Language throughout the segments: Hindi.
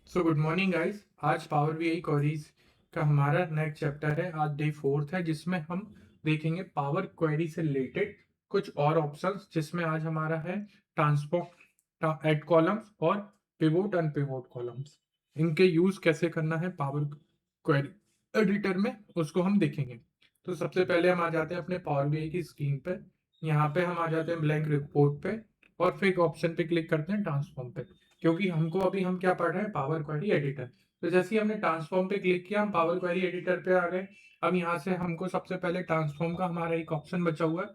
So good morning guys. आज पावर बीआई क्वेरीज का हमारा नेक्स्ट चैप्टर है। आज डे 4 है जिसमें हम देखेंगे पावर क्वेरी से रिलेटेड कुछ और ऑप्शंस, जिसमें आज हमारा है ट्रांसफॉर्म एड कॉलम्स और पिवोट एंड पिवोट कॉलम्स। इनके यूज कैसे करना है पावर क्वेरी एडिटर में, उसको हम देखेंगे। तो सबसे पहले हम आ जाते हैं अपने पावर बीआई की स्क्रीन पे। यहाँ पे हम आ जाते हैं ब्लैंक रिपोर्ट पे और फिर ऑप्शन पे क्लिक करते हैं ट्रांसफॉर्म पे, क्योंकि हमको अभी हम क्या पढ़ रहे हैं, पावर क्वेरी एडिटर। तो जैसे ही हमने ट्रांसफॉर्म पे क्लिक किया हम पावर क्वेरी एडिटर पे आ गए। अब यहाँ से हमको सबसे पहले ट्रांसफॉर्म का हमारा एक ऑप्शन बचा हुआ है,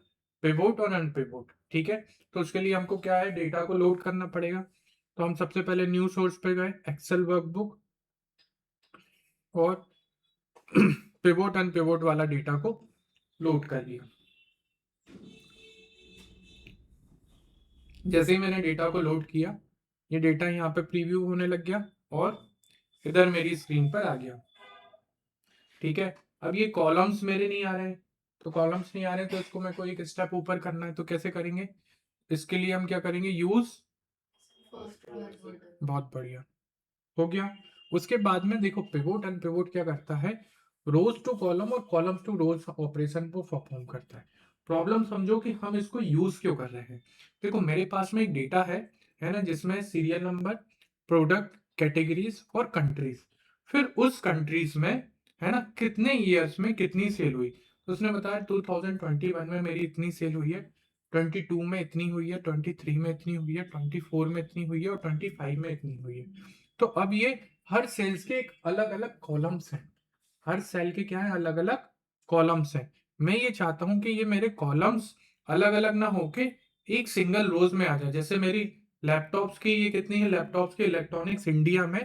पिवोट और अनपिवोट। ठीक है, तो उसके लिए हमको क्या है, डेटा को लोड करना पड़ेगा। तो हम सबसे पहले न्यू सोर्स पे गए, एक्सेल वर्कबुक, और पिवोट अनपिवोट वाला डेटा को लोड कर लिया। जैसे ही मैंने डेटा को लोड किया, ये डेटा यहाँ पे प्रीव्यू होने लग गया और इधर मेरी स्क्रीन पर आ गया। ठीक है, अब ये कॉलम्स मेरे नहीं आ रहे हैं। तो कॉलम्स नहीं आ रहे हैं तो इसको मेरे को एक स्टेप ऊपर करना है। तो कैसे करेंगे, इसके लिए हम क्या करेंगे, यूज। बहुत बढ़िया, हो गया। उसके बाद में देखो, पिवोट एंड पिवोट क्या करता है, रोज टू कॉलम और कॉलम्स टू रोज ऑपरेशन को परफॉर्म करता है। प्रॉब्लम समझो कि हम इसको यूज क्यों कर रहे हैं। देखो मेरे पास में एक डेटा है ना, जिसमें सीरियल नंबर, प्रोडक्ट, कैटेगरीज और कंट्रीज। फिर उस कंट्रीज में है ना, कितने ईयर्स में कितनी सेल हुई। तो उसने बताया 2021 में मेरी इतनी सेल हुई है, 22 में इतनी हुई है, 23 में इतनी हुई है, 24 में इतनी हुई है और 25 में इतनी हुई है। तो अब ये हर सेल्स के एक अलग अलग कॉलम्स हैं। हर सेल के क्या है, अलग अलग कॉलम्स हैं। मैं ये चाहता हूं कि ये मेरे कॉलम्स अलग अलग ना होके एक सिंगल रोज में आ जाए। जैसे मेरी लैपटॉप्स की ये कितनी है, लैपटॉप्स के इलेक्ट्रॉनिक्स इंडिया में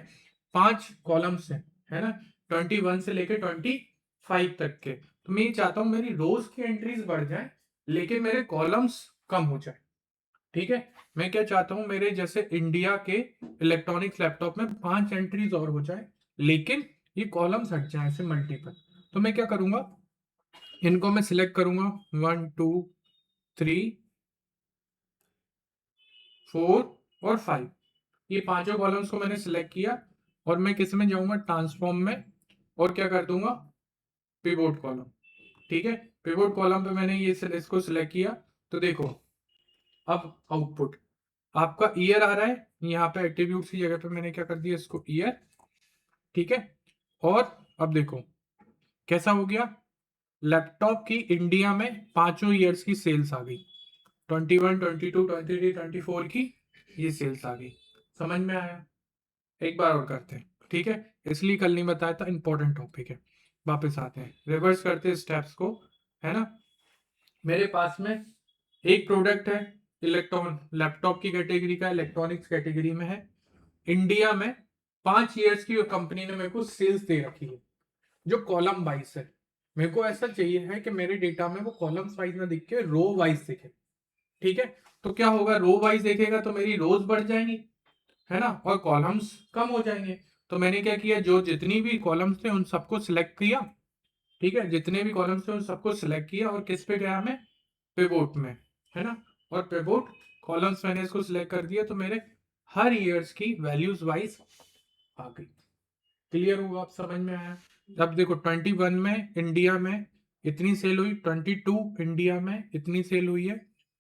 5 कॉलम्स हैं, है ना, 21 से लेकर 25 तक के। तो मैं ये चाहता हूं मेरी रोज की एंट्रीज बढ़ जाए लेकिन मेरे कॉलम्स कम हो जाए। ठीक है, मैं क्या चाहता हूं, मेरे जैसे इंडिया के इलेक्ट्रॉनिक्स लैपटॉप में 5 एंट्रीज और हो जाए लेकिन ये कॉलम्स हट जाए ऐसे मल्टीपल। तो मैं क्या करूंगा, इनको मैं सिलेक्ट करूंगा, 1 2 3 4 और 5। ये पांचों कॉलम्स को मैंने सिलेक्ट किया और मैं किस में जाऊंगा, ट्रांसफॉर्म में, और क्या कर दूंगा, पिवोट कॉलम। ठीक है, पिवोट कॉलम पे मैंने ये इसको सिलेक्ट किया। तो देखो, अब आउटपुट आपका ईयर आ रहा है, यहाँ पे एट्रीब्यूट की जगह पे मैंने क्या कर दिया, इसको ईयर। ठीक है, और अब देखो कैसा हो गया, लैपटॉप की इंडिया में पांचों ईयर्स की सेल्स आ गई, 21, 22, 23, 24 की ये सेल्स आ गई। समझ में आया, एक बार और करते हैं। ठीक है, इसलिए कल नहीं बताया था, इंपॉर्टेंट टॉपिक है। वापस आते हैं, रिवर्स करते हैं स्टेप्स को, है ना। मेरे पास में एक प्रोडक्ट है, इलेक्ट्रॉन लैपटॉप की कैटेगरी का, इलेक्ट्रॉनिक्स कैटेगरी में है, इंडिया में 5 ईयर्स की कंपनी ने मेरे को सेल्स दे रखी है जो कॉलम वाइज है। मेरे को ऐसा चाहिए है कि मेरे डेटा में वो कॉलम्स वाइज ना दिख के रो वाइज दिखे। ठीक है, तो क्या होगा, रो वाइज देखेगा तो मेरी रोज बढ़ जाएंगी, है ना, और कॉलम्स कम हो जाएंगे। तो मैंने क्या किया, जो जितनी भी कॉलम्स थे उन सबको सिलेक्ट किया। ठीक है, जितने भी कॉलम्स थे उन सबको सिलेक्ट किया और किस पे गया, मैं पिवोट में, है ना। और पिवोट कॉलम्स मैंने इसको सिलेक्ट कर दिया तो मेरे हर ईयर्स की वैल्यूज वाइज आ गई। क्लियर हुआ, आप समझ में आया। अब देखो 21 में इंडिया में इतनी सेल हुई, 22 इंडिया में इतनी सेल हुई है,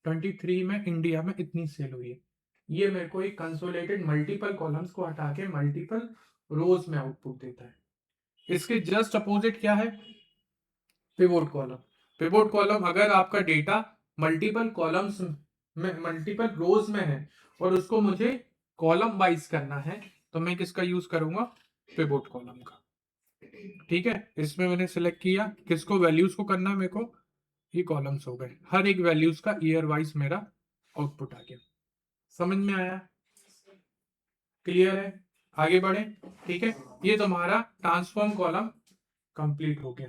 23 में इंडिया में इतनी सेल हुई है। ये मेरे को एक कंसोलिडेटेड मल्टीपल कॉलम्स को हटा के मल्टीपल रोज में आउटपुट देता है। इसके जस्ट अपोजिट क्या है, पिवोट कॉलम। पिवोट कॉलम अगर आपका डेटा मल्टीपल कॉलम्स में, मल्टीपल रोज में है और उसको मुझे कॉलम वाइज करना है, तो मैं किसका यूज करूंगा, पिवोट कॉलम का। ठीक है, इसमें मैंने सिलेक्ट किया, किसको, वैल्यूज को करना है मेरे को, ये कॉलम्स हो गए, हर एक वैल्यूज का ईयर वाइज मेरा आउटपुट आ गया। समझ में आया, क्लियर है, आगे बढ़े। ठीक है, ये तुम्हारा ट्रांसफॉर्म कॉलम कंप्लीट हो गया।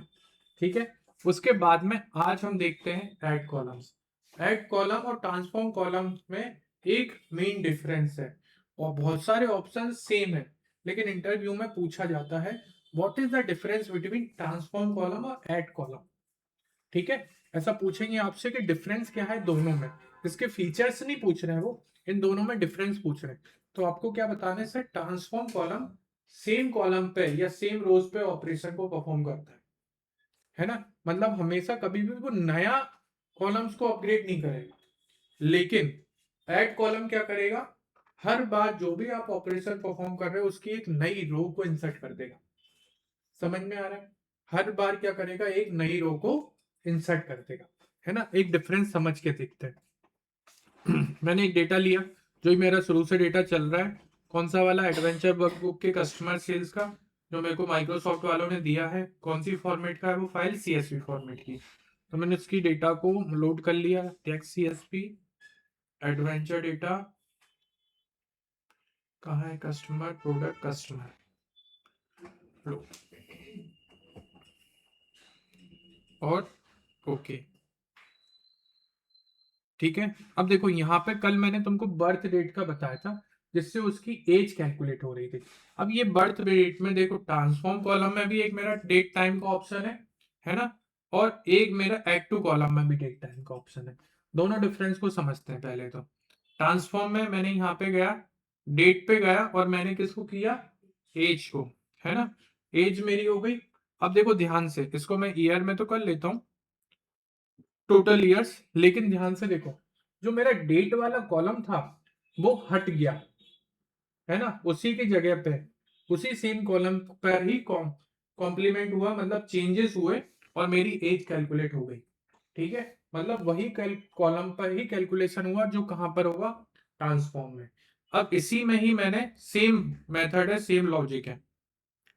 ठीक है, उसके बाद में आज हम देखते हैं ऐड कॉलम्स। ऐड कॉलम और ट्रांसफॉर्म कॉलम में एक मेन डिफरेंस है, और बहुत सारे ऑप्शन सेम है लेकिन इंटरव्यू में पूछा जाता है what is the difference between transform column और ऐड कॉलम। ठीक है, ऐसा पूछेंगे आपसे कि डिफरेंस क्या है दोनों में। इसके फीचर्स नहीं पूछ रहे हैं वो, इन दोनों में डिफरेंस पूछ रहे हैं। तो आपको क्या बताने से, ट्रांसफॉर्म कॉलम सेम कॉलम पे या सेम रोज पे ऑपरेशन को परफॉर्म करता है ना। मतलब हमेशा कभी भी वो नया कॉलम्स को अपग्रेड नहीं करेगा, लेकिन ऐड कॉलम क्या करेगा, हर बार जो भी आप ऑपरेशन परफॉर्म कर रहे हो उसकी एक नई रो को इंसर्ट कर देगा। समझ में आ रहा है? हर बार क्या करेगा, एक नई रो को इंसर्ट कर देगा, है ना। एक डिफरेंस समझ के देखते हैं। मैंने एक डेटा लिया, जो मेरा शुरू से डेटा चल रहा है, कौन सा वाला, एडवेंचर वर्कबुक के कस्टमर सेल्स का, जो मेरे को माइक्रोसॉफ्ट वालों ने दिया है। कौन सी फॉर्मेट का है वो फाइल, सीएसवी फॉर्मेट की। तो मैंने उसकी डेटा को लोड कर लिया, टेक्स्ट सीएसवी एडवेंचर डेटा, कहाँ है, कस्टमर प्रोडक्ट कस्टमर, लो, और ओके, ठीक है। अब देखो यहाँ पे कल मैंने तुमको बर्थ डेट का बताया था, जिससे उसकी एज कैलकुलेट हो रही थी। अब ये बर्थ डेट में देखो, ट्रांसफॉर्म कॉलम में भी एक मेरा डेट टाइम का ऑप्शन है ना, और एक मेरा एड टू कॉलम में भी डेट टाइम का ऑप्शन है। दोनों डिफरेंस को समझते हैं पहले तो। ट्रांसफॉर्म में मैंने यहाँ पे गया, डेट पे गया, और मैंने किसको किया, एज को, है ना। एज मेरी हो गई। अब देखो ध्यान से, इसको मैं ईयर में तो कर लेता हूँ, टोटल ईयर्स, लेकिन ध्यान से देखो, जो मेरा डेट वाला कॉलम था वो हट गया, है ना। उसी की जगह पे, उसी सेम कॉलम पर ही कॉम्प्लीमेंट हुआ, मतलब चेंजेस हुए, और मेरी एज कैलकुलेट हो गई, ठीक है। मतलब वही कॉलम पर ही कैलकुलेशन हुआ, जो कहां पर होगा, ट्रांसफॉर्म में। अब इसी में ही मैंने, सेम मेथड है, सेम लॉजिक है,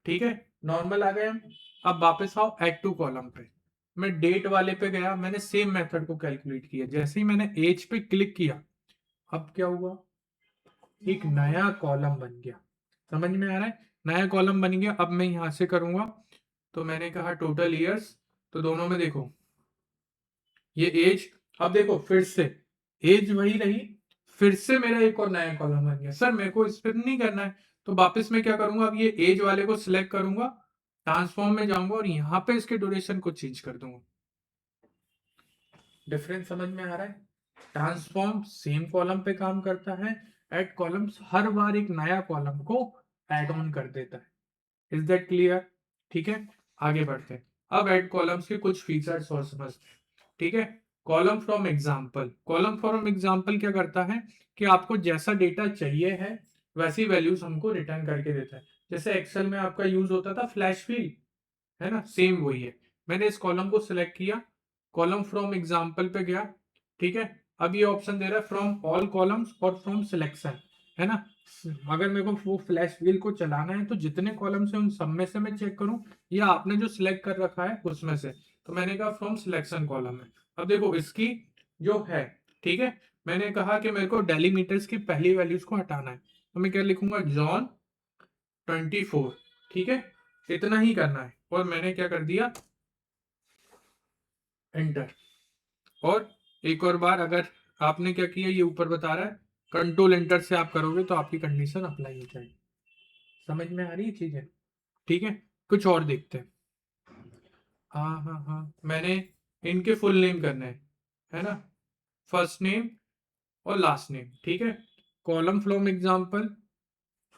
ठीक है। नॉर्मल आ गए हम। अब वापस आओ एड टू कॉलम पे, मैं डेट वाले पे गया, मैंने सेम मेथड को कैलकुलेट किया। जैसे ही मैंने एज पे क्लिक किया, अब क्या हुआ, एक नया कॉलम बन गया। समझ में आ रहा है? नया कॉलम बन गया। अब मैं यहां से करूंगा, तो मैंने कहा टोटल ईयर्स, तो दोनों में देखो ये एज, अब देखो फिर से एज वही रही, फिर से मेरा एक और नया कॉलम बन गया। सर मेरे को इस पर नहीं करना है, तो वापस मैं क्या करूंगा, अब ये एज वाले को सिलेक्ट करूंगा, ट्रांसफॉर्म में जाऊंगा, और यहां पे इसके ड्यूरेशन को चेंज कर दूंगा। डिफरेंस समझ में आ रहा है? ट्रांसफॉर्म सेम कॉलम पे काम करता है, ऐड कॉलम्स हर बार एक नया कॉलम को ऐड ऑन कर देता है। Is that clear? ठीक है, आगे बढ़ते हैं। अब ऐड कॉलम्स के कुछ फीचर्स और समझते हैं, ठीक है। Column from example, column from example क्या करता है कि आपको जैसा डेटा चाहिए है वैसी वैल्यूज हमको रिटर्न करके देता है। जैसे एक्सेल में आपका यूज होता था फ्लैश फिल, है ना, सेम वही है। मैंने इस कॉलम को सिलेक्ट किया, कॉलम फ्रॉम एग्जाम्पल पे गया, ठीक है। अब ये ऑप्शन दे रहा है फ्रॉम ऑल कॉलम्स और फ्रॉम सिलेक्शन, है ना। अगर मेरे को वो फ्लैश व्हील को चलाना है, तो जितने कॉलम्स है उन सब में से मैं चेक करूं, या आपने जो सिलेक्ट कर रखा है उसमें से। तो मैंने कहा फ्रॉम सिलेक्शन कॉलम है। अब देखो इसकी जो है, ठीक है, मैंने कहा कि मेरे को डेलीमीटर्स की पहली वैल्यूज को हटाना है, तो मैं क्या लिखूंगा, जॉन 24, ठीक है, इतना ही करना है। और मैंने क्या कर दिया, एंटर। और एक और बार, अगर आपने क्या किया, ये ऊपर बता रहा है, कंट्रोल एंटर से आप करोगे तो आपकी कंडीशन अप्लाई हो जाएगी। समझ में आ रही है चीजें? ठीक है, कुछ और देखते हैं। हाँ हाँ हाँ, मैंने इनके फुल नेम करने हैं, है ना, फर्स्ट नेम और लास्ट नेम, ठीक है। Column from example,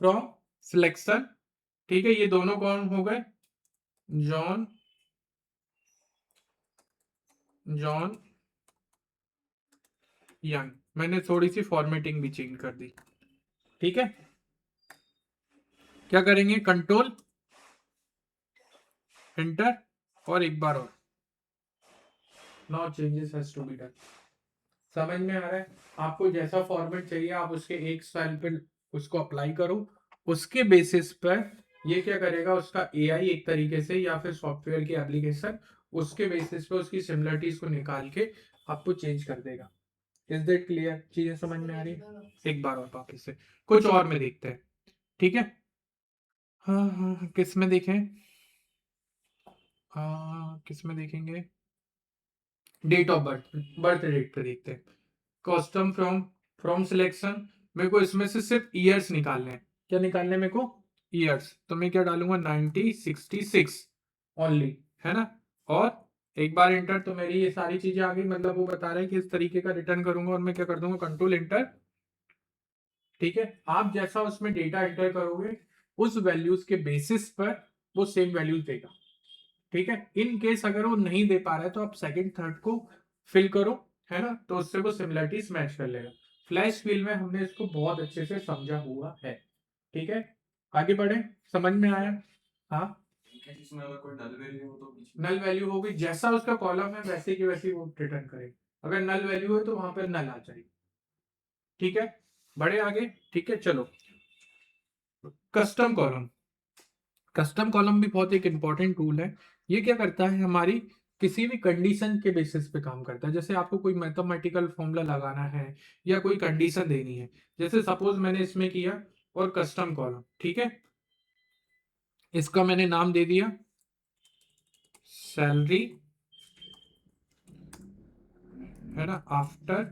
from selection, ठीक है, ये दोनों कौन हो गए, जॉन, जॉन यंग। मैंने थोड़ी सी फॉर्मेटिंग भी चेंज कर दी, ठीक है। क्या करेंगे, कंट्रोल एंटर, और एक बार और, now changes has to be done. समझ में आ रहा है? आपको जैसा फॉर्मेट चाहिए आप उसके एक स्टाइल पे उसको अप्लाई करो, उसके बेसिस पर ये क्या करेगा, उसका एआई एक तरीके से, या फिर सॉफ्टवेयर की एप्लीकेशन उसके बेसिस पे उसकी सिमिलरिटीज को निकाल के आपको चेंज कर देगा। Is that clear? चीजें समझ में आ रही है? एक बार और वापस से कुछ और में देखते हैं, ठीक है। हाँ हाँ हाँ, किस में देखें, हाँ किस में देखेंगे, date of birth, birth date पे देखते हैं। कस्टम फ्रॉम, फ्रॉम सिलेक्शन, मेरे को इसमें से सिर्फ ईयर्स निकालने हैं। क्या निकालने हैं मेरे को, ईयर्स। तो मैं क्या डालूंगा, 1966 ओनली, है ना। और एक बार इंटर, तो मेरी ये सारी चीजें आ गई। मतलब वो बता रहे हैं कि इस तरीके का रिटर्न करूंगा, और मैं क्या कर दूंगा, कंट्रोल इंटर, ठीक है। आप जैसा उसमें डेटा एंटर करोगे उस वैल्यूज के बेसिस पर वो सेम वैल्यूज देगा। ठीक है, इन केस अगर वो नहीं दे पा रहा है तो आप सेकंड थर्ड को फिल करो, है ना, तो उससे वो सिमिलरिटीज मैच कर लेगा। फ्लैश फिल में हमने इसको बहुत अच्छे से समझा हुआ है। ठीक है, आगे बढ़े, समझ में आया? हाँ, इसमें अगर कोई नल वैल्यू हो तो नल वैल्यू होगी, जैसा उसका कॉलम है वैसे की वैसी वो रिटर्न करेगा। अगर नल वैल्यू है तो वहां पर नल आ जाएगी। ठीक है, बढ़े आगे। ठीक है, चलो, कस्टम कॉलम। कस्टम कॉलम भी बहुत एक इंपॉर्टेंट टूल है। ये क्या करता है, हमारी किसी भी कंडीशन के बेसिस पे काम करता है। जैसे आपको कोई मैथमेटिकल फॉर्मूला लगाना है या कोई कंडीशन देनी है, जैसे सपोज मैंने इसमें किया और कस्टम कॉलम, ठीक है, इसका मैंने नाम दे दिया सैलरी, है ना, आफ्टर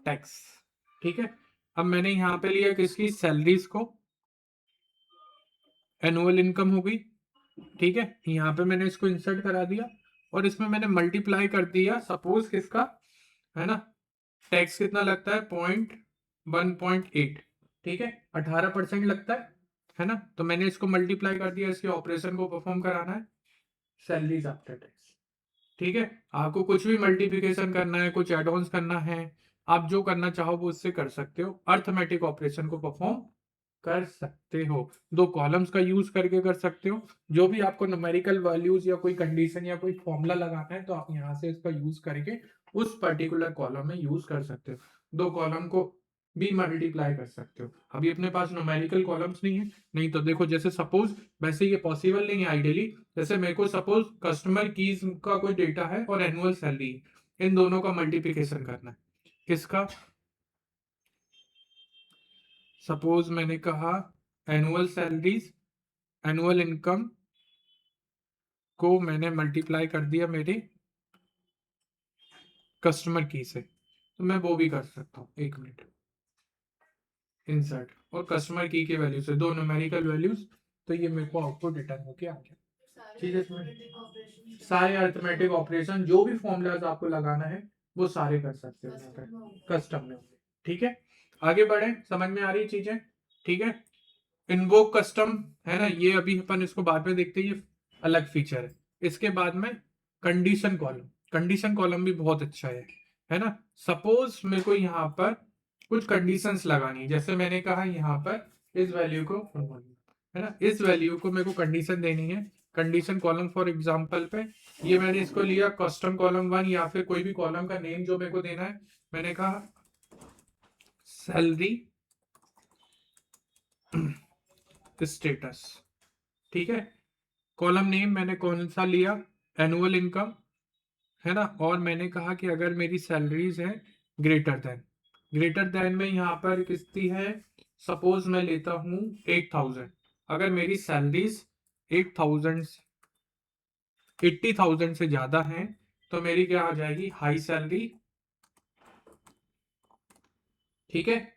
टैक्स। ठीक है, अब मैंने यहां पे लिया किसकी, सैलरीज को, एनुअल इनकम हो गई। ठीक है, यहाँ पे मैंने इसको इंसर्ट करा दिया और इसमें मैंने मल्टीप्लाई कर दिया, सपोज किसका, है ना, टैक्स कितना लगता है, 1.8। ठीक है, 18% लगता है ना, तो मैंने इसको मल्टीप्लाई कर दिया, इसके ऑपरेशन को परफॉर्म कराना है, सैलरीज आफ्टर टैक्स। ठीक है, आपको कुछ भी मल्टीप्लिकेशन करना है, कुछ एड ऑन्स करना है, आप जो करना चाहो वो उससे कर सकते हो, अर्थमेटिक ऑपरेशन को परफॉर्म कर सकते हो। दो कॉलम्स का यूज करके कर सकते हो। जो भी आपको न्यूमेरिकल वैल्यूज या कोई कंडीशन या कोई फॉर्मूला लगाना है तो आप यहां से इसका यूज करके उस पर्टिकुलर कॉलम में यूज कर सकते हो। दो कॉलम को भी मल्टीप्लाई कर सकते हो। अभी अपने पास न्यूमेरिकल कॉलम्स नहीं है, नहीं तो देखो, जैसे सपोज, वैसे ये पॉसिबल नहीं है आइडियली, जैसे मेरे को सपोज कस्टमर कीज का कोई डेटा है और एनुअल सैलरी, इन दोनों का मल्टीप्लिकेशन करना है। किसका, सपोज मैंने कहा एनुअल सैलरीज, एनुअल इनकम को मैंने मल्टीप्लाई कर दिया मेरे कस्टमर की से, तो मैं वो भी कर सकता हूँ। एक मिनट, इंसर्ट और कस्टमर की के वैल्यू से दो न्यूमेरिकल वैल्यूज, तो ये मेरे को आउटपुट रिटर्न होके आ गया। ठीक है, इसमें सारे अरिथमेटिक ऑपरेशन जो भी फॉर्मूलाज आपको लगाना है वो सारे कर सकते हो यहाँ पे कस्टम में। ठीक है, आगे बढ़े, समझ में आ रही चीजें? ठीक है, इन्वोक कस्टम, है ना, ये अभी अपन इसको बाद में देखते हैं, ये अलग फीचर है। इसके बाद में कंडीशन कॉलम, कंडीशन कॉलम भी बहुत अच्छा है ना। सपोज मेरे को यहाँ पर कुछ कंडीशंस लगानी है, जैसे मैंने कहा यहाँ पर इस वैल्यू को, है ना, इस वैल्यू को मेरे को कंडीशन देनी है। कंडीशन कॉलम फॉर एग्जांपल पे ये मैंने इसको लिया कस्टम कॉलम 1, या फिर कोई भी कॉलम का नेम जो मेरे को देना है, मैंने कहा सैलरी स्टेटस। ठीक है, कॉलम नेम मैंने कौन सा लिया, एनुअल इनकम, है ना, और मैंने कहा कि अगर मेरी सैलरीज है ग्रेटर देन में यहाँ पर कितनी है, सपोज मैं लेता हूं 8000। अगर मेरी सैलरीज 8000 80,000 से ज्यादा है तो मेरी क्या आ जाएगी, हाई सैलरी। ठीक है,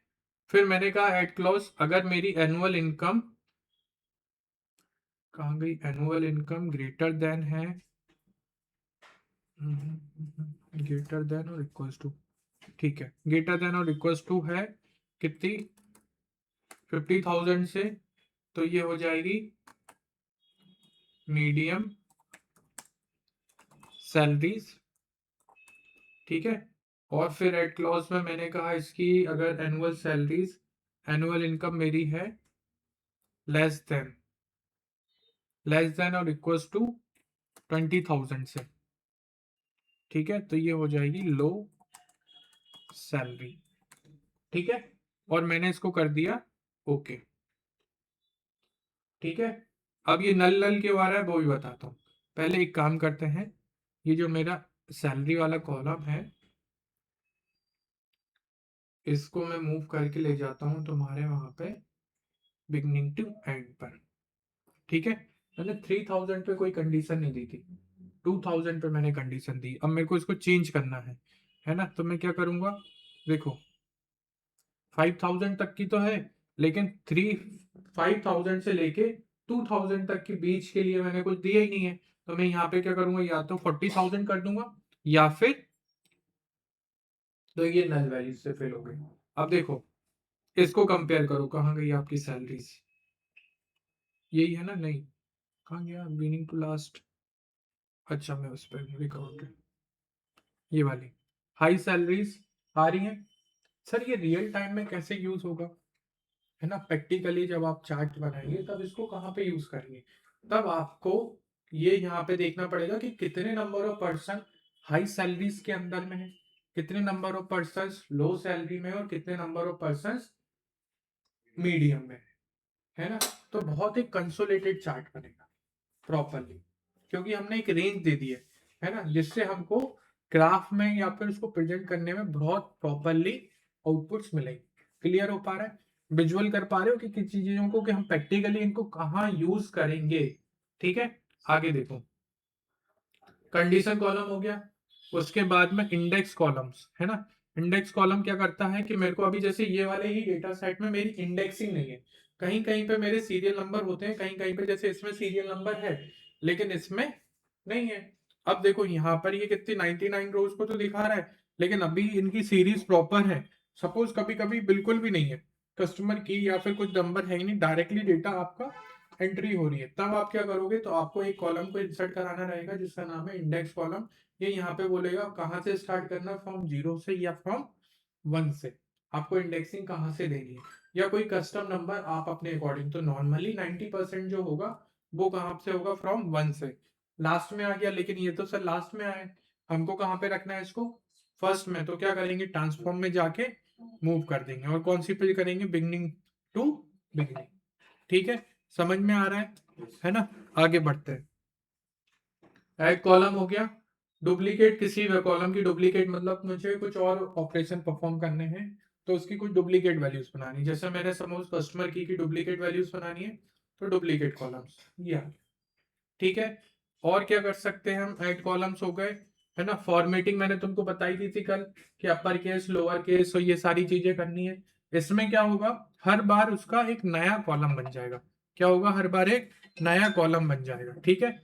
फिर मैंने कहा एड क्लॉज, अगर मेरी एनुअल इनकम, कहाँ गई, एनुअल इनकम ग्रेटर देन है, ग्रेटर देन और इक्वल्स टू, ठीक है, ग्रेटर देन और इक्वल्स टू है कितनी, 50,000 से, तो ये हो जाएगी मीडियम सैलरीज। ठीक है, और फिर एड क्लॉज में मैंने कहा इसकी अगर एनुअल सैलरीज, एनुअल इनकम मेरी है लेस देन और इक्वल्स टू 20,000 से, ठीक है, तो ये हो जाएगी लो सैलरी। ठीक है, और मैंने इसको कर दिया ओके। ठीक है, अब ये नल नल के बारे में वो भी बताता हूँ। पहले एक काम करते हैं, ये जो मेरा सैलरी वाला कॉलम है इसको मैं मूव करके ले जाता हूँ तुम्हारे वहां पे बिगनिंग टू एंड पर। ठीक है, मैंने 3000 पे कोई कंडीशन नहीं दी थी, 2000 पे मैंने कंडीशन दी। अब मेरे को इसको चेंज करना है ना, तो मैं क्या करूंगा, देखो 5000 तक की तो है, लेकिन 5000 से लेके 2000 तक के बीच के लिए मैंने कुछ दिया ही नहीं है, तो मैं यहाँ पे क्या करूंगा, या तो 40,000 कर दूंगा या फिर, तो ये नल वैल्यू से फिल हो गई। अब देखो इसको कंपेयर करो, कहाँ गई आपकी सैलरीज, यही है ना, नहीं कहाँ गया, बिगिनिंग टू लास्ट, अच्छा मैं उस पर रिकॉर्ड, ये वाली हाई सैलरीज आ रही है। सर ये रियल टाइम में कैसे यूज होगा, है ना, प्रैक्टिकली जब आप चार्ट बनाएंगे तब इसको कहाँ पे यूज करेंगे, तब आपको ये यहाँ पे देखना पड़ेगा कि कितने number of person high salaries के अंदर में है, कितने number of person low salary में है, और कितने नंबर ऑफ पर्सन मीडियम में है ना। तो बहुत ही कंसोलिडेटेड चार्ट बनेगा प्रॉपरली, क्योंकि हमने एक रेंज दे दी है ना, जिससे हमको ग्राफ में या फिर उसको प्रेजेंट करने में बहुत प्रॉपरली आउटपुट्स मिलेंगे। क्लियर हो पा रहा है, विजुअल कर पा रहे हो कि किन चीजों को कि हम प्रैक्टिकली इनको कहाँ यूज करेंगे। ठीक है, आगे देखो, कंडीशन कॉलम हो गया, उसके बाद में इंडेक्स कॉलम्स है ना। इंडेक्स कॉलम क्या करता है कि मेरे को अभी जैसे ये वाले ही डेटा सेट में मेरी इंडेक्सिंग नहीं है, कहीं कहीं पे मेरे सीरियल नंबर होते हैं, कहीं कहीं पे जैसे इसमें सीरियल नंबर है लेकिन इसमें नहीं है। अब देखो यहाँ पर ये कितनी 99 रोज को तो दिखा रहा है, लेकिन अभी इनकी सीरीज प्रॉपर है। सपोज कभी कभी बिल्कुल भी नहीं है, कस्टमर की या फिर कुछ नंबर है ही नहीं, डायरेक्टली डेटा आपका एंट्री हो रही है, तब आप क्या करोगे, तो आपको एक कॉलम को इंसर्ट कराना रहेगा जिसका नाम है इंडेक्स कॉलम। ये यहाँ पे बोलेगा कहाँ से स्टार्ट करना, फ्रॉम 0 से या फ्रॉम 1 से, आपको इंडेक्सिंग कहाँ से देनी है, या कोई कस्टम नंबर आप अपने अकॉर्डिंग। तो नॉर्मली 90% जो होगा वो कहाँ से होगा, फ्रॉम 1 से। लास्ट में आ गया, लेकिन ये तो सर लास्ट में आए, हमको कहाँ पे रखना है इसको, फर्स्ट में। तो क्या करेंगे, ट्रांसफॉर्म में जाके मूव कर देंगे, और कौन सी पे करेंगे, बिगनिंग टू बिगनिंग। ठीक है, समझ में आ रहा है ना। आगे बढ़ते हैं, ऐड कॉलम हो गया, डुप्लीकेट किसी कॉलम की डुप्लीकेट मतलब मुझे कुछ और ऑपरेशन परफॉर्म करने हैं, तो उसकी कुछ डुप्लीकेट वैल्यूज बनानी, जैसे मैंने सपोज कस्टमर की डुप्लीकेट वैल्यूज बनानी है, तो डुप्लीकेट कॉलम्स या, ठीक है। और क्या कर सकते हैं हम, ऐड कॉलम्स हो गए, है ना। फॉर्मेटिंग मैंने तुमको बताई थी कल कि अपर केस लोअर केस और ये सारी चीजें करनी है। इसमें क्या होगा, हर बार उसका एक नया कॉलम बन जाएगा, क्या होगा, हर बार एक नया कॉलम बन जाएगा। ठीक है,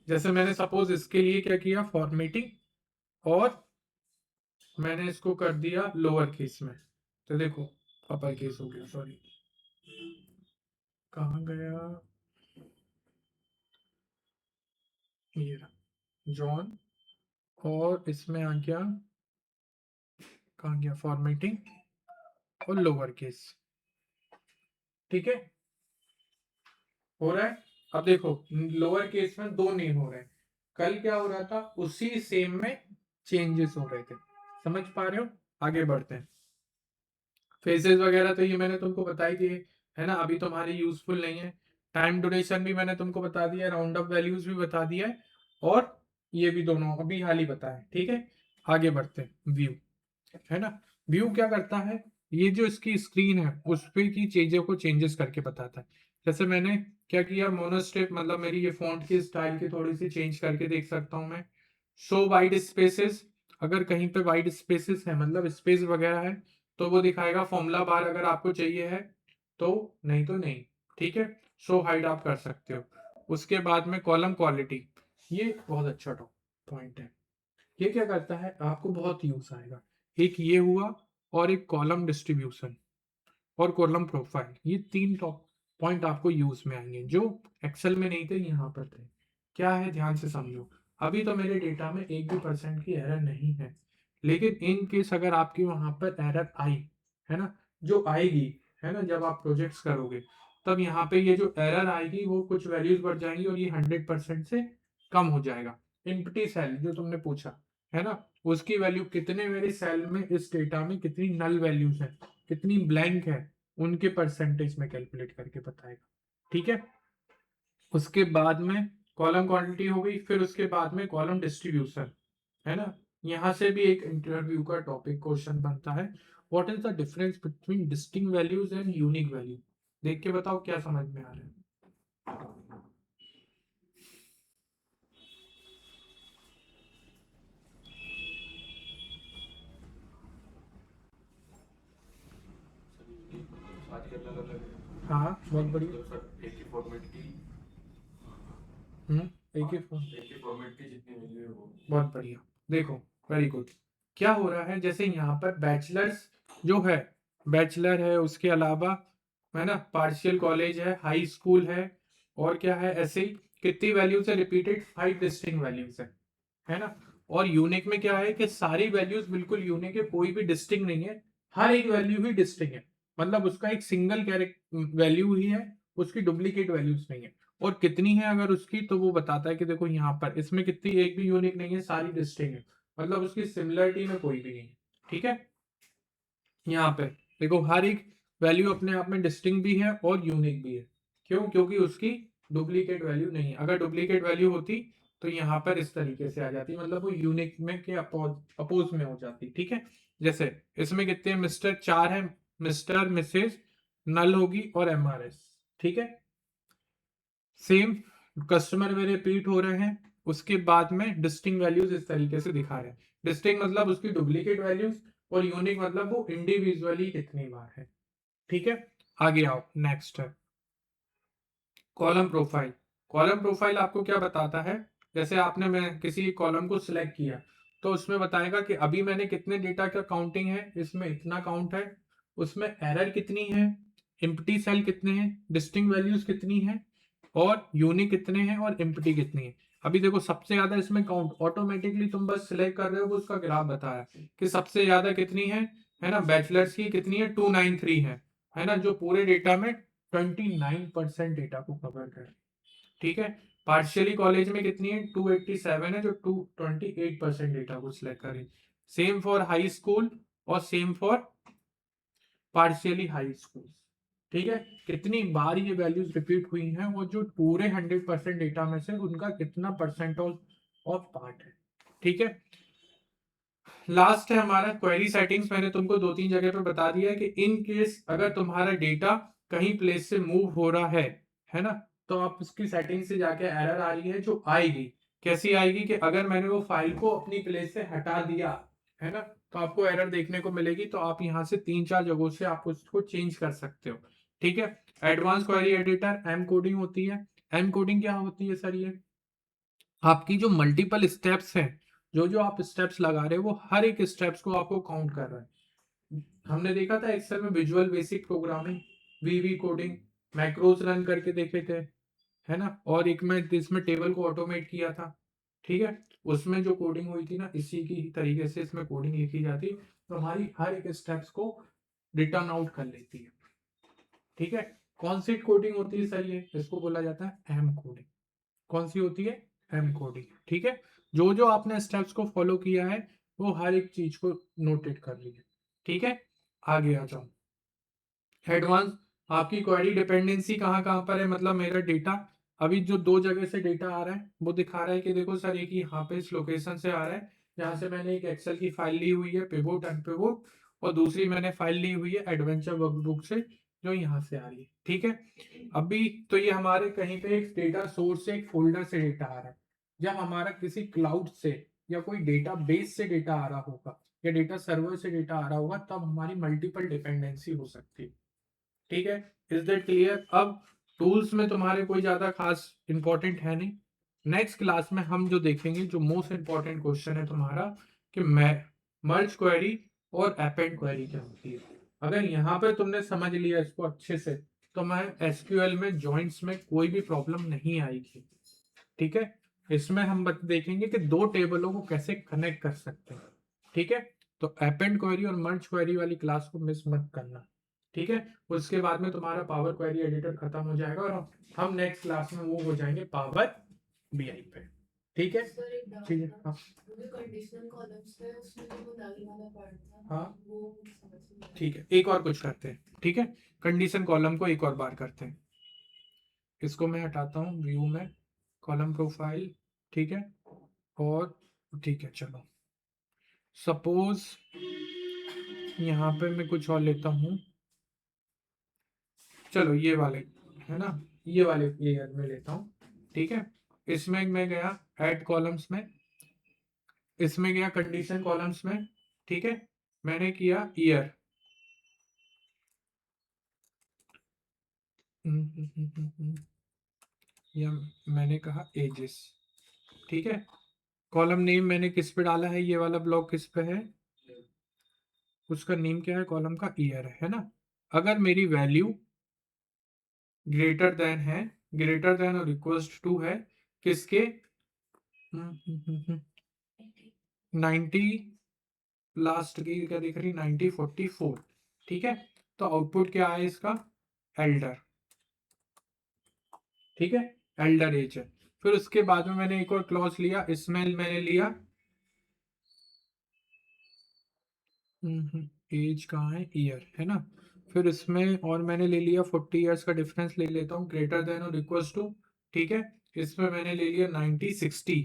जैसे मैंने सपोज इसके लिए क्या किया, फॉर्मेटिंग, और मैंने इसको कर दिया लोअर केस में, तो देखो अपर केस हो गया, सॉरी कहाँ गया, ये रहा जॉन, और इसमें आ गया, कहाँ गया, फॉर्मेटिंग और लोअर केस। ठीक है, हो रहा है। अब देखो लोअर केस में दो नेम हो रहे हैं, कल क्या हो रहा था, उसी सेम में चेंजेस हो रहे थे। समझ पा रहे हो, आगे बढ़ते हैं। फेजेस वगैरह तो ये मैंने तुमको बताई दी है ना, अभी तुम्हारी यूजफुल नहीं है। टाइम ड्यूरेशन भी मैंने तुमको बता दिया, राउंड अप वैल्यूज भी बता दिया है, और ये भी दोनों अभी हाल ही बताया। ठीक है, आगे बढ़ते हैं, व्यू है ना। व्यू क्या करता है, ये जो इसकी स्क्रीन है उस पे की चीजों को चेंजेस करके बताता है। जैसे मैंने क्या किया, मोनोस्टेप मतलब मेरी ये फॉन्ट की स्टाइल की थोड़ी सी चेंज करके देख सकता हूं मैं। शो वाइड स्पेसेस, अगर कहीं पे वाइड स्पेसेस है मतलब स्पेस वगैरह है, तो वो दिखाएगा फॉर्मूला बार अगर आपको चाहिए है तो, नहीं तो नहीं। ठीक है, शो हाइड आप कर सकते हो। उसके बाद में कॉलम क्वालिटी, ये बहुत अच्छा पॉइंट है। ये क्या करता है, आपको बहुत यूज आएगा। एक ये हुआ, और एक कॉलम डिस्ट्रीब्यूशन और कॉलम प्रोफाइल, ये तीन टॉप पॉइंट आपको यूज में आएंगे जो एक्सेल में नहीं थे, यहाँ पर थे। क्या है, ध्यान से समझो। अभी तो मेरे डेटा में 1% की एरर नहीं है, लेकिन इन केस अगर आपकी वहां पर एरर आई, है ना, जो आएगी, है ना, जब आप प्रोजेक्ट्स करोगे, तब यहाँ पे ये जो एरर आएगी वो कुछ वैल्यूज बढ़ जाएंगी और ये 100% से कम हो जाएगा। एम्प्टी सेल जो तुमने पूछा, है ना, उसकी वैल्यू कितने मेरे सेल में इस डेटा में कितनी नल वैल्यूज है, कितनी ब्लैंक है, उनके परसेंटेज में कैलकुलेट करके बताएगा। ठीक है, उसके बाद में कॉलम क्वांटिटी हो गई, फिर उसके बाद में कॉलम डिस्ट्रीब्यूशन, है ना। यहां से भी एक इंटरव्यू का टॉपिक क्वेश्चन बनता है, what is the difference between distinct values and unique value. देख के बताओ क्या समझ में आ रहा है। हाँ बहुत बढ़िया, एक ही फॉर्मेट की जितनी वैल्यू है वो, बहुत बढ़िया। देखो वेरी गुड। क्या हो रहा है, जैसे यहाँ पर बैचलर्स जो है, बैचलर है, उसके अलावा है ना पार्शियल कॉलेज है, हाई स्कूल है, और क्या है, ऐसे ही कितनी वैल्यूज है रिपीटेड, 5 डिस्टिंक्ट वैल्यूज है ना। और यूनिक में क्या है कि सारी वैल्यूज बिल्कुल यूनिक है, कोई भी डिस्टिंक्ट नहीं है, हर एक वैल्यू ही डिस्टिंक्ट है, मतलब उसका एक सिंगल कैरेक्टर वैल्यू ही है, उसकी डुप्लीकेट वैल्यूज नहीं है। और कितनी है अगर उसकी, तो वो बताता है कि देखो यहाँ पर इसमें कितनी, एक भी यूनिक नहीं है, सारी डिस्टिंक्ट है, मतलब उसकी सिमिलरिटी में कोई भी नहीं है। ठीक है, यहाँ पे देखो हर एक वैल्यू अपने आप में डिस्टिंक्ट भी है और यूनिक भी है। क्यों? क्योंकि उसकी डुप्लीकेट वैल्यू नहीं है। अगर डुप्लीकेट वैल्यू होती तो यहाँ पर इस तरीके से आ जाती, मतलब वो यूनिक में के अपोज में हो जाती। ठीक है, जैसे इसमें कितने मिस्टर 4 है, मिस्टर मिसेज नल होगी और एमआरएस। ठीक है, सेम कस्टमर में रिपीट हो रहे हैं, उसके बाद में डिस्टिंक्ट वैल्यूज इस तरीके से दिखा रहे हैं। डिस्टिंक्ट मतलब उसकी डुप्लीकेट वैल्यूज, और यूनिक मतलब वो इंडिविजुअली कितनी बार है। ठीक है, आगे आओ, नेक्स्ट है कॉलम प्रोफाइल। कॉलम प्रोफाइल आपको क्या बताता है, जैसे आपने मैं किसी कॉलम को सिलेक्ट किया, तो उसमें बताएगा कि अभी मैंने कितने डेटा का काउंटिंग है, इसमें इतना काउंट है, उसमें एरर कितनी है, एम्प्टी सेल कितने हैं, डिस्टिंक्ट वैल्यूज कितनी है, और यूनिक कितने हैं, और एम्प्टी कितनी है। अभी देखो सबसे ज्यादा इसमें काउंट ऑटोमेटिकली तुम बस सिलेक्ट कर रहे हो, वो उसका ग्राफ बता रहा है कि सबसे ज्यादा कितनी है ना, बैचलर्स की कितनी है, 293 है ना, जो पूरे डेटा में 29% डेटा को कवर कर। ठीक है, पार्शियली कॉलेज में कितनी है, 287 है, जो 228% डेटा को सिलेक्ट करे। सेम फॉर हाई स्कूल और same for partially high school. ठीक है, कितनी बार ये वैल्यूज रिपीट हुई हैं, और जो पूरे 100% डेटा में से उनका कितना परसेंट ऑफ पार्ट है। ठीक है, लास्ट है हमारा क्वेरी सेटिंग्स। मैंने तुमको 2-3 जगह पे बता दिया है कि इन केस अगर तुम्हारा डेटा कहीं प्लेस से मूव हो रहा है ना, तो आप उसकी सेटिंग से जाके एरर आ रही है जो आएगी। कैसी आएगी कि अगर मैंने वो फाइल को अपनी प्लेस से हटा दिया है ना, तो आपको एरर देखने को मिलेगी। तो आप यहाँ से 3-4 जगहों से आप उसको चेंज कर सकते हो। ठीक है, advance query editor M coding होती है। एम कोडिंग क्या होती है सर? ये आपकी जो मल्टीपल स्टेप्स हैं, जो जो आप स्टेप्स लगा रहे हो, वो हर एक स्टेप्स को आपको काउंट कर रहा है। हमने देखा था एक्सेल में विजुअल बेसिक प्रोग्रामिंग, वीवी कोडिंग, मैक्रोस रन करके देखे थे, है ना, और एक मैं इसमें टेबल को ऑटोमेट किया था। ठीक है, उसमें जो कोडिंग हुई थी ना, इसी की तरीके से इसमें कोडिंग लिखी जाती, तो हमारी हर एक स्टेप्स को रिटर्न आउट कर लेती है। ठीक है, कौन सी कोडिंग होती है सर? ये इसको बोला जाता है एम कोडिंग। कौन सी होती है? M coding. ठीक है, जो जो आपने स्टेप्स को फॉलो किया है, वो हर एक चीज को नोटेट कर लीजिए। ठीक है, आगे आ जाओ। एडवांस, आपकी क्वेरी डिपेंडेंसी कहाँ कहाँ पर है, मतलब मेरा डेटा अभी जो 2 जगह से डेटा आ रहा है, वो दिखा रहा है कि देखो सर एक यहाँ पे इस लोकेशन से आ रहा है, जहाँ से मैंने एक एक्सेल की फाइल ली हुई है, पिवोट एंड पिवोट, और दूसरी मैंने फाइल ली हुई है एडवेंचर वर्कबुक से, जो यहाँ से आ रही है। ठीक है, अभी तो ये हमारे कहीं पे एक डेटा सोर्स से, एक फोल्डर से डेटा आ रहा है। जब हमारा किसी क्लाउड से या कोई डेटा बेस से डेटा आ रहा होगा, या डेटा सर्वर से डेटा आ रहा होगा, तब हमारी मल्टीपल डिपेंडेंसी हो सकती है। ठीक है, इज दैट क्लियर? अब टूल्स में तुम्हारे कोई ज्यादा खास इंपॉर्टेंट है नहीं। नेक्स्ट क्लास में हम जो देखेंगे, जो मोस्ट इंपॉर्टेंट क्वेश्चन है तुम्हारा, कि मैं मर्ज क्वेरी और अपेंड क्वेरी क्या होती है। अगर यहाँ पे तुमने समझ लिया इसको अच्छे से, तो मैं एसक्यूएल में जॉइंट्स में कोई भी प्रॉब्लम नहीं आएगी। ठीक है, इसमें हम देखेंगे कि दो टेबलों को कैसे कनेक्ट कर सकते हैं। ठीक है, तो अपेंड क्वेरी और मर्ज क्वेरी वाली क्लास को मिस मत करना। ठीक है, उसके बाद में तुम्हारा पावर क्वेरी एडिटर खत्म हो जाएगा, और हम नेक्स्ट क्लास में वो हो जाएंगे पावर बीआई पे। ठीक है, सर एक डाउट ठीक है, था, हाँ वो जो कंडीशनल कॉलम्स है उसमें जो वो नल वाला पार्ट था हाँ, वो मुझे समझ नहीं आया। ठीक है, एक और कुछ करते हैं। ठीक है, कंडीशन कॉलम को एक और बार करते हैं। इसको मैं हटाता हूँ व्यू में, कॉलम प्रोफाइल। ठीक है, और ठीक है, चलो सपोज यहाँ पे मैं कुछ और लेता हूँ। चलो ये वाले, है ना, ये वाले ईयर में लेता हूँ। ठीक है, इसमें मैं गया ऐड कॉलम्स में, इसमें गया कंडीशन कॉलम्स में। ठीक है, मैंने किया ईयर, या मैंने कहा एजेस। ठीक है, कॉलम नेम मैंने किस पे डाला है, ये वाला ब्लॉक किस पे है, उसका नेम क्या है, कॉलम का ईयर है ना। अगर मेरी वैल्यू ग्रेटर देन है, ग्रेटर देन और इक्वल्स टू है किसके, 90, लास्ट की क्या दिख रही, 9044, ठीक है। तो आउटपुट क्या है इसका, एल्डर, ठीक है, एल्डर एज है। फिर उसके बाद में मैंने एक और क्लॉज लिया, इसमें मैंने लिया एज कहाँ है, ईयर है ना। फिर इसमें और मैंने ले लिया 40 इयर्स का डिफरेंस ले लेता हूँ, ग्रेटर देन और इक्वल्स टू, ठीक है। इसमें मैंने ले लिया 9060,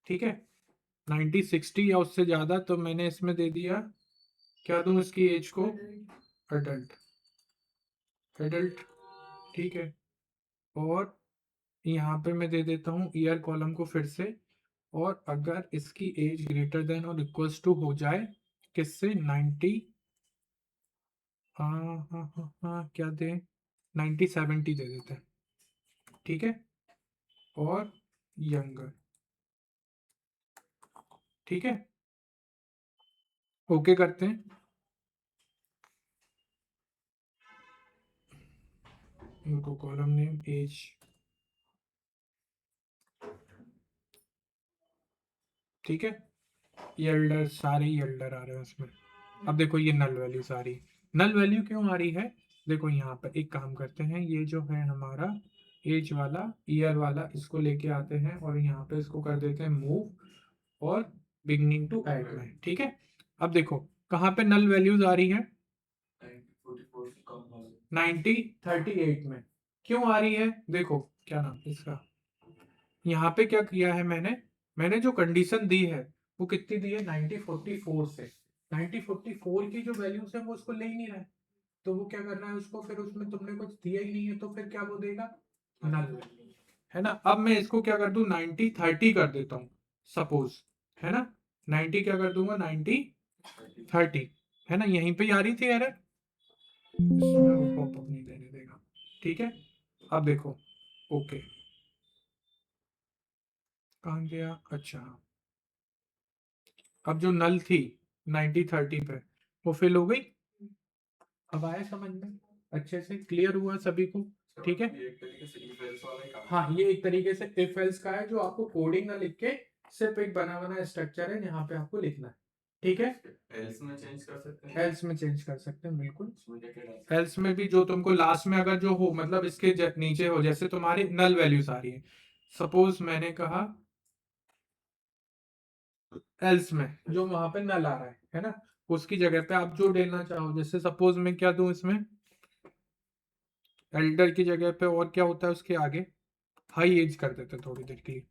ठीक है, 9060 या उससे ज्यादा, तो मैंने इसमें दे दिया, क्या दूं इसकी एज को, अडल्ट, एडल्ट, ठीक है। और यहाँ पे मैं दे देता हूँ ईयर कॉलम को फिर से, और अगर इसकी एज ग्रेटर देन और इक्वल्स टू हो जाए किससे, 90, हाँ हाँ हाँ हाँ, क्या दे, 9070 दे देते हैं, ठीक है, और यंगर, ठीक है, ओके करते हैं। इनको कॉलम नेम एज, ठीक है, येल्डर, सारे येल्डर आ रहे हैं उसमें। अब देखो ये नल वैल्यू सारी, नल वैल्यू क्यों आ रही है, देखो यहाँ पर एक काम करते हैं, ये जो है हमारा एज वाला, ईयर वाला, इसको लेके आते हैं और यहाँ पे इसको कर देते हैं मूव, और बिगनिंग टू ऐड में, ठीक है। अब देखो कहाँ पे नल वैल्यूज आ रही है, 9038 में। क्यों आ रही है, देखो क्या नाम इसका, यहाँ पे क्या किया है मैंने जो कंडीशन दी है वो कितनी दी है, 9044 से, 9044 की जो वैल्यूज है वो उसको ले ही नहीं रहा है, तो वो क्या कर रहा है उसको, फिर उसमें तुमने कुछ दिया ही नहीं है, तो फिर क्या वो देगा, नल, है ना। अब मैं इसको क्या कर दूं, 9030 कर देता हूँ सपोज, है ना, 90 क्या कर दूंगा, 9030, है ना, यहीं पे ही आ रही थी एरर, इसमें वो पॉपअप नहीं देने देगा, ठीक है। अब देखो, ओके, कहाँ गया, अच्छा, अब जो नल थी 9030 पे वो फिल हो गई, अब आया समझ में, अच्छे से क्लियर हुआ सभी को, ठीक है। हाँ, ये एक तरीके से इफ एल्स का है, जो आपको कोडिंग ना लिख के सिर्फ एक बना बना स्ट्रक्चर है, यहाँ पे आपको लिखना है, ठीक है। एल्स में चेंज कर सकते हैं, एल्स में चेंज कर सकते हैं, बिल्कुल। एल्स में भी जो तुमको लास्ट में अगर जो हो, मतलब इसके नीचे हो, जैसे तुम्हारी नल वैल्यूज आ रही है, सपोज मैंने कहा एल्स में जो वहां पे नल आ रहा है ना, उसकी जगह पे आप जो देना चाहो, जैसे सपोज मैं क्या दूं इसमें, एल्डर की जगह पे और क्या होता है उसके आगे, हाई एज कर देते थोड़ी देर के लिए,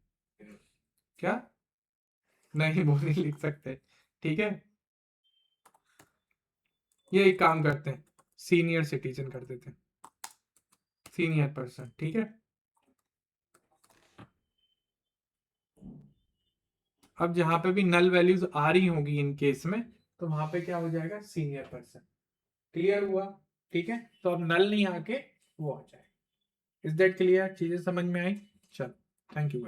क्या, नहीं वो नहीं लिख सकते, ठीक है। ये एक काम करते हैं, सीनियर सिटीजन कर देते हैं, सीनियर पर्सन, ठीक है। अब जहां पे भी नल वैल्यूज आ रही होंगी इन केस में, तो वहां पे क्या हो जाएगा, सीनियर पर्सन, क्लियर हुआ, ठीक है। तो अब नल नहीं आके वो आ जाए, इज दैट क्लियर, चीजें समझ में आई, चलो, थैंक यू।